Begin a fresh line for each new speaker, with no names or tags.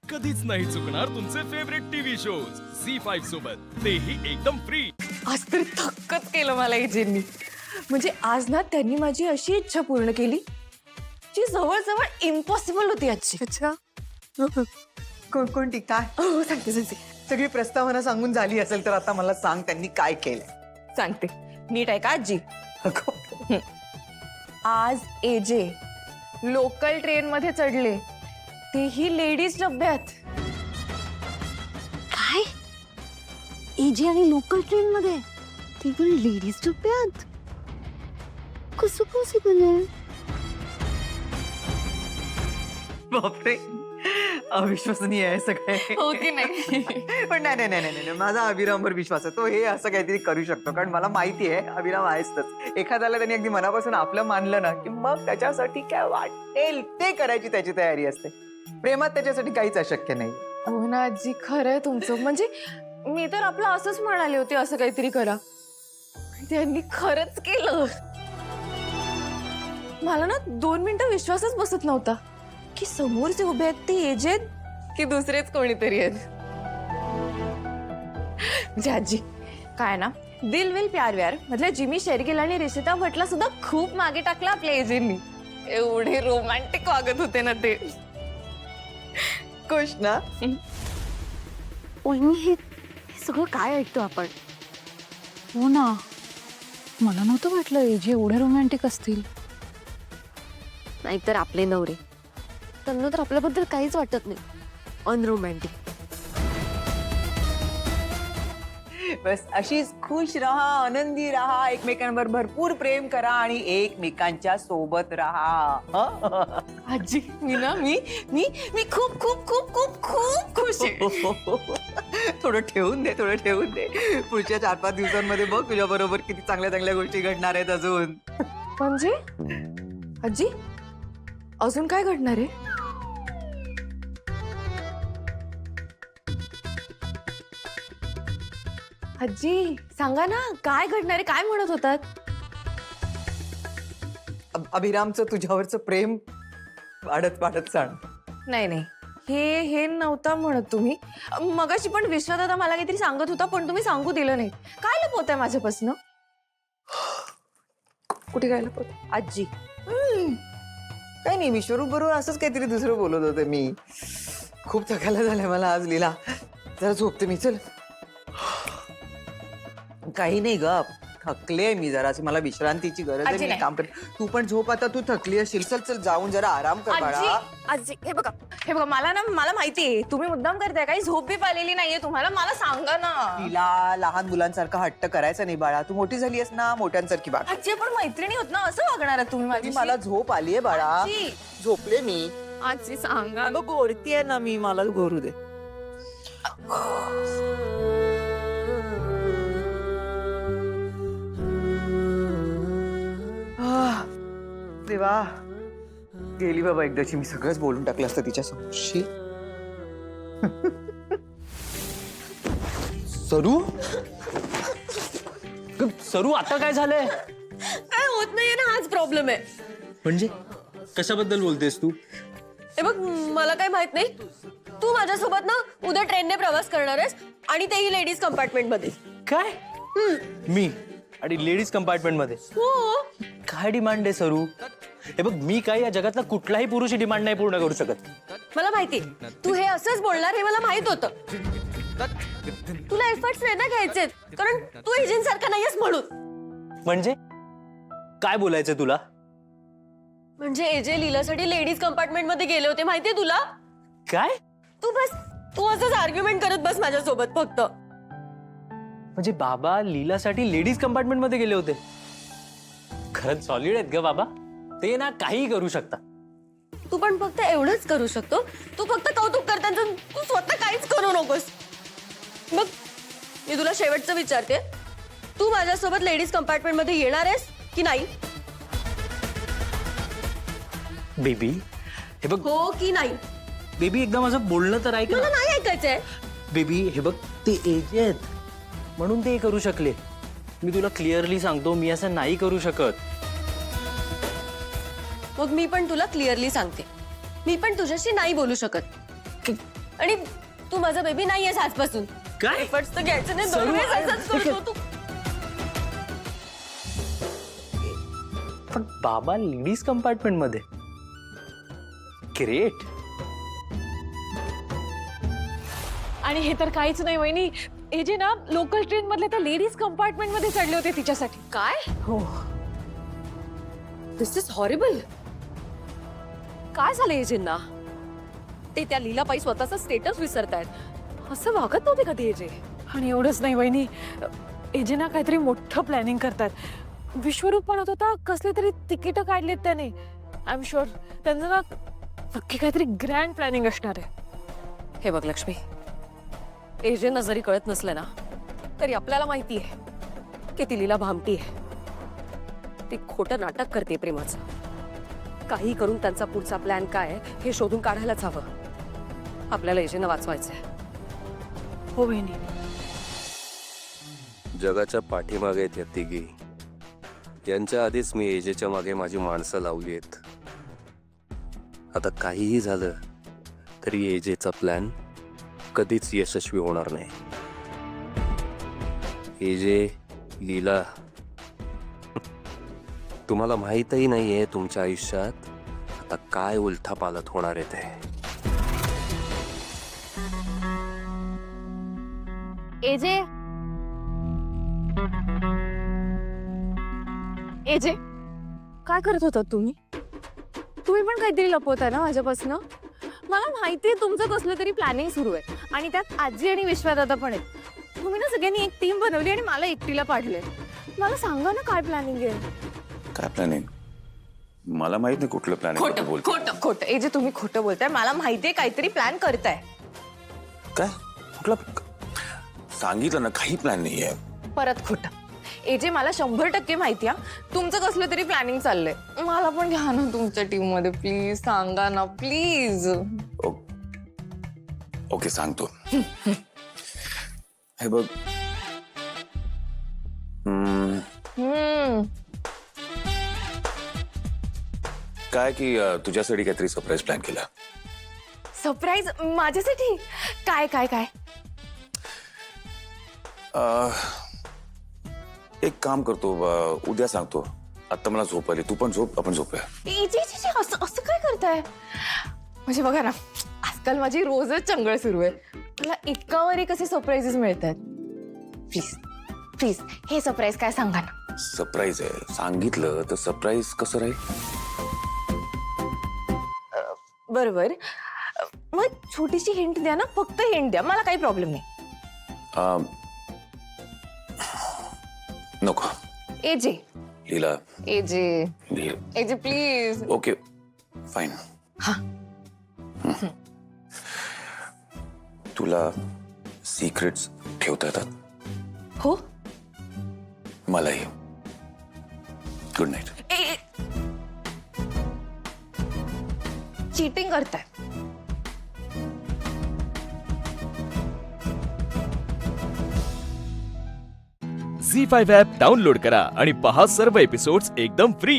कधीच नाही चुकणार तुमचे फेवरेट टीव्ही शोज झी5 सोबत, तेही एकदम फ्री।
आज तर थक्कच केलं मला एजेंनी। म्हणजे आज ना त्यांनी माझी अशी इच्छा पूर्ण केली जी जवळजवळ इम्पॉसिबल होती आजची।
अच्छा कोणती काय
हो सांगते सांगते
सगळी प्रस्तावना सांगून झाली असेल तर आता मला सांग त्यांनी काय केलंय।
सांगते नीट आहे का आजी?
अगं,
आज एजे लोकल ट्रेन मध्ये चढले, तेही लेडीज डब्यात।
काय एजी आणि लोकल ट्रेन मध्ये ती पण लेडीज डब्यात कसं पॉसिबल आहे?
बापरे अविश्वसनीय आहे सगळे।
हो की नाही?
पण नाही माझा अभिरामवर विश्वास आहे, तो हे असं काहीतरी करू शकतो, कारण मला माहिती आहे अभिराम आहेच। एखाद्याला त्यांनी अगदी मनापासून आपलं मानलं ना की मग त्याच्यासाठी काय वाटेल ते करायची त्याची तयारी असते। प्रेमात त्याच्यासाठी काहीच अशक्य नाही।
हो ना आजी, खरंय तुमचं। म्हणजे मी तर आपलं असंच म्हणाले होते असं काहीतरी करा, त्यांनी खरंच केलं। मला ना 2 मिनिटं विश्वासच बसत नव्हता की समोर जे उभे आहेत ते एजेत की दुसरेच कोणीतरी आहेत। म्हणजे आजी काय ना, दिल विल प्यार व्यार मधल्या जिमी शेरगिल आणि रिषिता भटला सुद्धा खूप मागे टाकला आपल्या एजेंनी। एवढे रोमॅन्टिक वागत होते ना ते।
खुश ना?
वहिनी हे सगळं काय ऐकतो आपण? हो ना, मला नव्हतं वाटलं एजी एवढे रोमॅन्टिक असतील। नाहीतर आपले नवरे, त्यांना तर आपल्याबद्दल काहीच वाटत नाही, अनरोमॅन्टिक।
बस अशीच खुश राहा, आनंदी राहा, एकमेकांवर भरपूर प्रेम करा आणि एकमेकांच्या सोबत राहा।
आजी मी ना मी मी मी खूप खूप खूप खूप खूप खुश आहे।
थोडं ठेवून दे पुढच्या 4-5 दिवसांमध्ये बघ तुझ्या बरोबर किती चांगल्या चांगल्या गोष्टी घडणार आहेत अजून।
म्हणजे आजी अजून काय घडणार आहे? आजी सांगा ना, काय घडणार आहे? काय म्हणत होतात?
अभिरामचं तुझ्यावरचं प्रेम वाढत जाणार।
नाही नाही, हे नव्हतं म्हणत तुम्ही। मगाशी पण विश्वदादा मला काहीतरी सांगत होता, पण तुम्ही सांगू दिलं नाही। काय लपवताय माझ्यापासून?
कुठे काय लपवत?
आजी
काय नाही, विश्वरूप बरोबर असंच काहीतरी दुसरं बोलत होते मी। खूप थकायला झालंय मला आज लीला, जरा झोपते मी, चल। काही नाही ग, थकले मी जराशी, मला विश्रांतीची गरज आहे,
आजी
मी
नाही.
काम करते। तू पण झोप आता, तू थकली असशील, चल चल जाऊन जरा आराम कर
आजी
बाळा।
आजी हे बघा मला माहितीये तुम्ही मुद्दाम करताय, काही झोप बी पाहिलेली नाहीये तुम्हाला। मला सांगा ना
तिला लहान मुलांसारखा हट्ट करायचा नाही बाळा, तू मोठी झाली आहेस ना, मोठ्यांसारखी बाळा।
आजी पण मैत्रिणी होत ना, असं वागणार आहे तुम्ही माझी?
मला झोप आलीये बाळा,
आजी
झोपले मी।
आजी सांगा।
अगं गोरती आहे ना मी, मला गोरू दे। देवा, गेली बाबा एकदाची, मी सगळंच बोलून टाकलं असतं तिच्या समोरशी।
सरू सरू आता काय झालंय?
काय होत नाहीये ना, हाच प्रॉब्लेम आहे।
म्हणजे कशाबद्दल बोलतेस तू?
हे बघ, मला काय माहित नाही, तू माझ्यासोबत ना उद्या ट्रेनने प्रवास करणार आहेस आणि तेही लेडीज कंपार्टमेंट मध्ये।
काय? मी आणि लेडीज कंपार्टमेंट मध्ये?
हो,
काय डिमांड आहे सरू? हे बघ, मी काय या जगातला कुठलाही पुरुष डिमांड नाही पूर्ण करू शकत।
मला माहिती तू हे असंच बोलणार हे मला माहित होतं। तुला एफर्ट्स नाही ना घ्यायचेत, कारण तू एजंट सारखा नाहीयेस म्हणून।
म्हणजे काय बोलायचं तुला?
म्हणजे एजे लीलासाठी लेडीज कंपार्टमेंट मध्ये गेले होते, माहितीये तुला?
काय
तू असंच आर्ग्युमेंट करत बस माझ्यासोबत फक्त।
म्हणजे बाबा लीलासाठी लेडीज कंपार्टमेंट मध्ये गेले होते? खरंच सॉलिड आहेत ग बाबा, ते ना काही करू शकता।
तू पण फक्त एवढंच करू शकतो, तू फक्त कौतुक कर त्यांचं, तू स्वतः काहीच करू नकोस। मग मी तुला शेवटचं विचारते, तू माझ्यासोबत लेडीज कंपार्टमेंट मध्ये येणार आहेस की नाही?
बेबी हे बघ,
हो की नाही?
बेबी एकदा माझं बोलणं तर ऐक ना।
मला नाही ऐकायचंय।
बेबी हे बघ, ते एज आहेत म्हणून ते करू शकले। मी तुला क्लिअरली सांगतो, मी असं नाही करू शकत।
मग मी पण तुला क्लिअरली सांगते, मी पण तुझ्याशी नाही बोलू शकत। आणि तू माझा बेबी नाहीयेस आजपासून.
काय?
एफर्ट्स तर घ्यायचे नाही,
सर्व-
दरवेळेस असंच करतो तू.
पण बाबा लेडीज कंपार्टमेंट मध्ये. ग्रेट.
आणि हे तर काहीच नाही वहिनी, हे जे ना लोकल ट्रेन मधले त्या लेडीज कंपार्टमेंट मध्ये चढले होते तिच्यासाठी.
काय?
हो.
दिस इज हॉरिबल. काय झालं एजेंना? ते त्या लीलाबाई स्वतःचा स्टेटस विसरतायत. असं वागत नव्हते कधी एजे.
आणि एवढंच नाही वहिनी, एजे ना काहीतरी मोठं प्लॅनिंग करतात. विश्वरूप म्हणत होता कसले तरी तिकीट काढलेत त्याने. आय एम शुअर त्यांचं ना नक्की काहीतरी ग्रँड प्लॅनिंग असणार आहे.
हे बघ लक्ष्मी, एजेंना जरी कळत नसलं ना तरी आपल्याला माहिती आहे की ती लीला भामटी आहे. ती खोटं नाटक करते प्रेमाचं. काही करून त्यांचा पुढचा प्लॅन काय आहे हे शोधून काढायलाच हवं. आपल्याला एजेंना वाचवायचंय.
हो बहिणी.
जगाच्या पाठीमागे आहेत या तिघी. यांच्या आधीच मी एजेच्या मागे माझी माणसं लावली आहेत. आता काहीही झालं तरी एजेचा प्लॅन कधीच यशस्वी होणार नाही. एजे, लीला, तुम्हाला माहीतही नाहीये तुमच्या आयुष्यात आता काय उलथापालथ होणार आहे ते.
एजे, एजे, काय करत होता तुम्ही? तुम्ही पण काहीतरी लपवताय ना माझ्यापासून? मला माहितीये तुमचं कसलं तरी प्लॅनिंग सुरू आहे आणि त्यात आजी आणि विश्वादादा पण आहेत. तुम्ही ना सगळ्यांनी एक टीम बनवली आणि मला एकटीला पाडले. मला सांगा ना काय प्लॅनिंग आहे?
काय प्लॅनिंग? मला माहित नाही कुठलं प्लॅनिंग बोलतो.
खोटं खोटं एजे, तुम्ही खोटं बोलताय. मला माहितीये काहीतरी प्लॅन करताय.
काय? कुठला? सांगितलं ना काही प्लॅन नाही आहे.
परत खोटं. एजे, मला 100% माहिती आहे तुमचं कसलं तरी प्लॅनिंग चाललंय. मला पण घ्या ना तुमच्या टीम मध्ये प्लीज. सांगा ना प्लीज.
ओके सांगतो. हे बघ, काय की तुझ्यासाठी काहीतरी सरप्राईज प्लॅन केला.
सरप्राईज माझ्यासाठी? काय काय काय?
एक काम करतो, उद्या सांगतो. आता मला झोप आली, तू पण झोप, आपण झोपूया.
एजे, असं असं काय करताय? म्हणजे बघा ना, आजकाल माझी रोजच चंगळ सुरू आहे. मला एकावर एक असे सरप्राईजेस मिळतात. प्लीज प्लीज हे सरप्राईज काय सांगा ना.
सरप्राईज आहे, सांगितलं तर सरप्राईज कसं राहील?
बरोबर. मग छोटीशी हिंट द्या ना, फक्त हिंट द्या. मला काही प्रॉब्लेम नाही.
नको.
AJ,
Leela,
AJ,
Leela.
AJ please.
Okay fine.
हा.
तुला सिक्रेट्स ठेवता येतात?
हो.
मलाही. Good night.
चीटिंग करताय.
झी5 ॲप डाउनलोड करा आणि पहा सर्व एपिसोड्स एकदम फ्री.